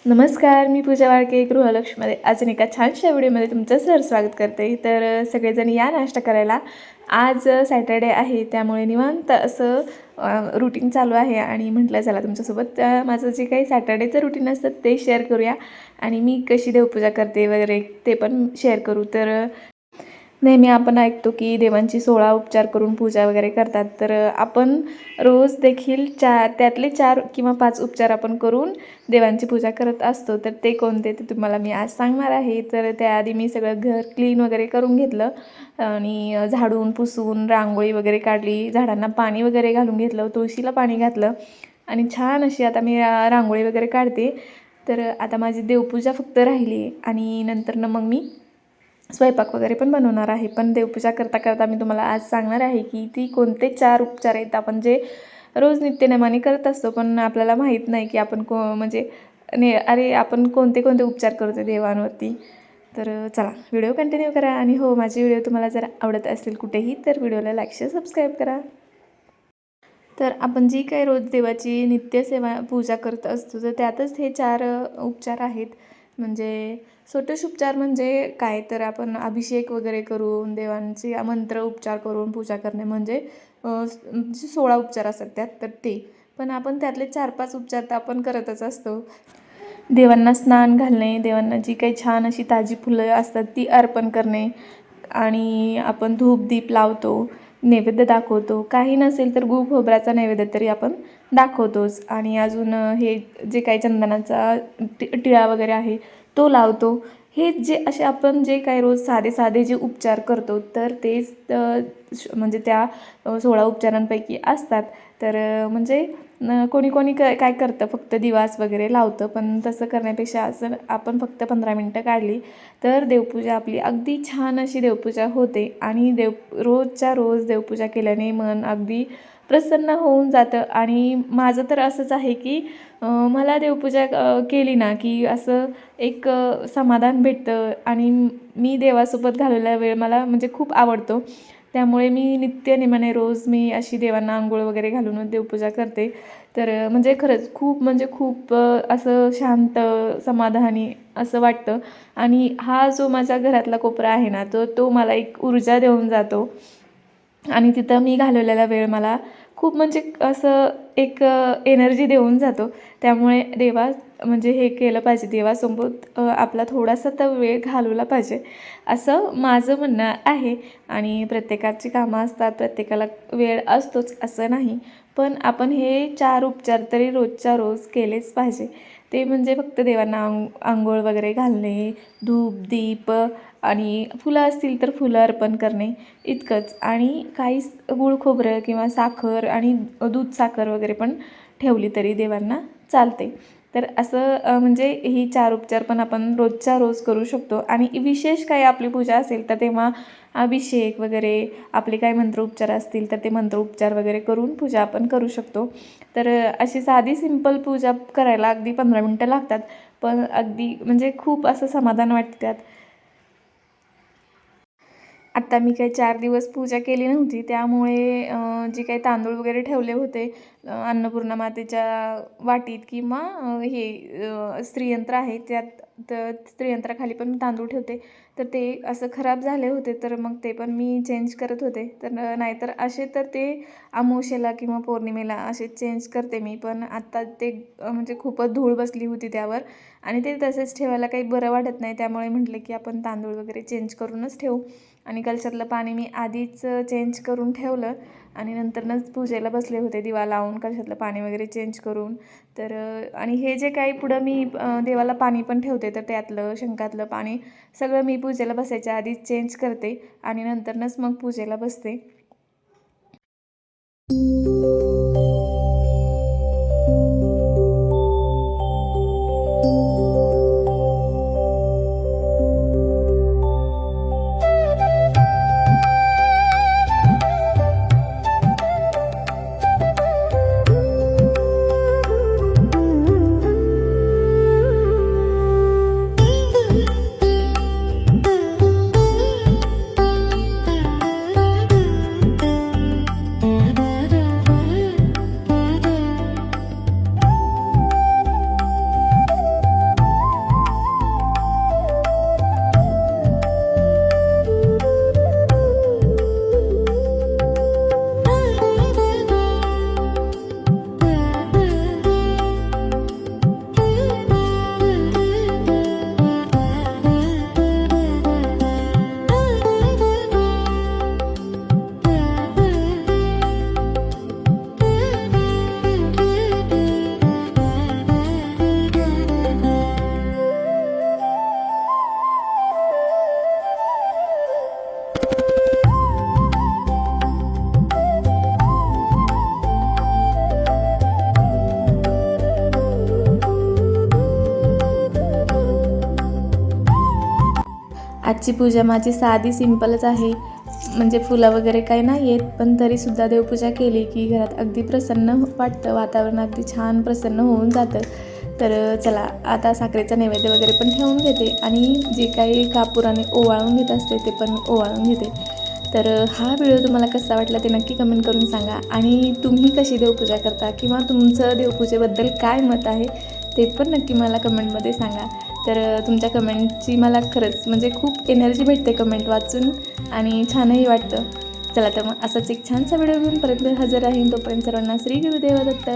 नमस्कार, मी पूजा वाळके गृहलक्ष्मीमध्ये अजून एका छानशा व्हिडिओमध्ये तुमचं स्वागत करते. तर सगळेजण या नाश्ता करायला. आज सॅटर्डे आहे, त्यामुळे निवांत असं रुटीन चालू आहे आणि म्हटलं चला तुमच्यासोबत माझं जे काही सॅटर्डेचं रुटीन असतं ते शेअर करूया आणि मी कशी देवपूजा करते वगैरे ते पण शेअर करू. तर नेहमी आपण ऐकतो की देवांची 16 उपचार करून पूजा वगैरे करतात. तर आपण रोज देखील त्यातले 4 किंवा 5 उपचार आपण करून देवांची पूजा करत असतो. तर ते कोणते ते तुम्हाला मी आज सांगणार आहे. तर त्याआधी मी सगळं घर क्लीन वगैरे करून घेतलं आणि झाडून पुसून रांगोळी वगैरे काढली, झाडांना पाणी वगैरे घालून घेतलं, तुळशीला पाणी घातलं आणि छान अशी आता मी रांगोळी वगैरे काढते. तर आता माझी देवपूजा फक्त राहिली आणि नंतरनं मग मी स्वयंपाक वगैरे पण बनवणार आहे. पण देवपूजा करता करता मी तुम्हाला आज सांगणार आहे की ती कोणते 4 उपचार आहेत आपण जे रोज नित्यनेमाने करत असतो, पण आपल्याला माहीत नाही की आपण म्हणजे अरे आपण कोणते कोणते उपचार करतो देवांवरती. तर चला व्हिडिओ कंटिन्यू करा आणि हो, माझी व्हिडिओ तुम्हाला जर आवडत असेल कुठेही तर व्हिडिओला लाईक शेअर सबस्क्राईब करा. तर आपण जी काही रोज देवाची नित्यसेवा पूजा करत असतो तर त्यातच हे 4 उपचार आहेत. म्हणजे षोडशोपचार म्हणजे काय, तर आपण अभिषेक वगैरे करून देवांचे मंत्र उच्चार करून पूजा करणे म्हणजे 16 उपचार असतात त्यात, तर ते पण आपण त्यातले 4-5 उपचार तर आपण करतच असतो. देवांना स्नान घालणे, देवांना जी काही छान अशी ताजी फुलं असतात ती अर्पण करणे आणि आपण धूप दीप लावतो, नैवेद्य दाखवतो. काही नसेल तर गूळ खोबऱ्याचा नैवेद्य तरी आपण दाखवतोच आणि अजून हे जे काही चंदनाचा टिळा वगैरे आहे तो लावतो. हे जे असे आपण जे काही रोज साधे साधे जे उपचार करतो तर तेच म्हणजे त्या 16 उपचारांपैकी असतात. तर म्हणजे कोणी कोणी काय करतं फक्त दिवास वगैरे लावतं, पण तसं करण्यापेक्षा असं आपण फक्त 15 मिनटं काढली तर देवपूजा आपली अगदी छान अशी देवपूजा होते आणि रोजच्या रोज देवपूजा केल्याने मन अगदी प्रसन्न होऊन जातं. आणि माझं तर असंच आहे की मला देवपूजा केली ना की असं एक समाधान भेटतं आणि मी देवासोबत घालवलेला वेळ मला म्हणजे खूप आवडतो. त्यामुळे मी नित्यनेमाने रोज मी अशी देवांना अंघोळ वगैरे घालून देवपूजा करते. तर म्हणजे खरंच खूप म्हणजे खूप असं शांत समाधानी असं वाटतं आणि हा जो माझ्या घरातला कोपरा आहे ना तो मला एक ऊर्जा देऊन जातो आणि तिथं मी घालवलेला वेळ मला खूप म्हणजे असं एक एनर्जी देऊन जातो. त्यामुळे म्हणजे हे केलं पाहिजे, देवासोबत आपला थोडासा तर वेळ घालवला पाहिजे असं माझं म्हणणं आहे. आणि प्रत्येकाची कामं असतात, प्रत्येकाला वेळ असतोच असं नाही, पण आपण हे 4 उपचार तरी रोजच्या रोज केलेच पाहिजे. ते म्हणजे फक्त देवांना अंघोळ वगैरे घालणे, धूप दीप आणि फुलं असतील तर फुलं अर्पण करणे इतकंच. आणि काही गूळ खोबरं किंवा साखर आणि दूध साखर वगैरे पण ठेवली तरी देवांना चालते. तर असं म्हणजे ही 4 उपचार पण आपण रोजच्या रोज करू शकतो. आणि विशेष काही आपली पूजा असेल तर तेव्हा अभिषेक वगैरे आपले काही मंत्रोपचार असतील तर ते मंत्रोपचार वगैरे करून पूजा आपण करू शकतो. तर अशी साधी सिंपल पूजा करायला अगदी 15 मिनटं लागतात, पण अगदी म्हणजे खूप असं समाधान वाटतं त्यात. आत्ता मी काही 4 दिवस पूजा केली नव्हती, त्यामुळे जे काही तांदूळ वगैरे ठेवले होते अन्नपूर्णा मातेच्या वाटीत किंवा स्त्रीयंत्र आहे त्यात, तर स्त्रीयंत्राखाली पण मी तांदूळ ठेवते. तर ते असं खराब झाले होते तर मग ते पण मी चेंज करत होते. तर नाहीतर असे तर ते अमावास्येला किंवा पौर्णिमेला असे चेंज करते मी, पण आत्ता ते म्हणजे खूपच धूळ बसली होती त्यावर आणि ते तसेच ठेवायला काही बरं वाटत नाही. त्यामुळे म्हटलं की आपण तांदूळ वगैरे चेंज करूनच ठेवू. आणि कलशातलं पाणी मी आधीच चेंज करून ठेवलं आणि नंतरनंच पूजेला बसले होते दिवा लावून कलशातलं पाणी वगैरे चेंज करून. तर आणि हे जे काही पुढं मी देवाला पाणी पण ठेवते तर त्यातलं शंखातलं पाणी सगळं मी पूजेला बसायच्या आधीच चेंज करते आणि नंतरनंच मग पूजेला बसते. आजची पूजा माझी साधी सिंपलच आहे, म्हणजे फुलं वगैरे काही नाही आहेत, पण तरीसुद्धा देवपूजा केली की घरात अगदी प्रसन्न वाटतं, वातावरण अगदी छान प्रसन्न होऊन जातं. तर चला आता साखरेचा नैवेद्य वगैरे पण ठेवून घेते आणि जे काही कापुराने ओवाळून घेत असते ते पण ओवाळून घेते. तर हा व्हिडिओ तुम्हाला कसा वाटला ते नक्की कमेंट करून सांगा आणि तुम्ही कशी देवपूजा करता किंवा तुमचं देवपूजेबद्दल काय मत आहे ते पण नक्की मला कमेंटमध्ये सांगा. तर तुमच्या कमेंटची मला खरंच म्हणजे खूप एनर्जी भेटते कमेंट वाचून आणि छानही वाटतं. चला तर मग असाच एक छानसा व्हिडिओ घेऊन परत हजर राहीन. तोपर्यंत सर्वांना श्री गुरुदेव दत्त.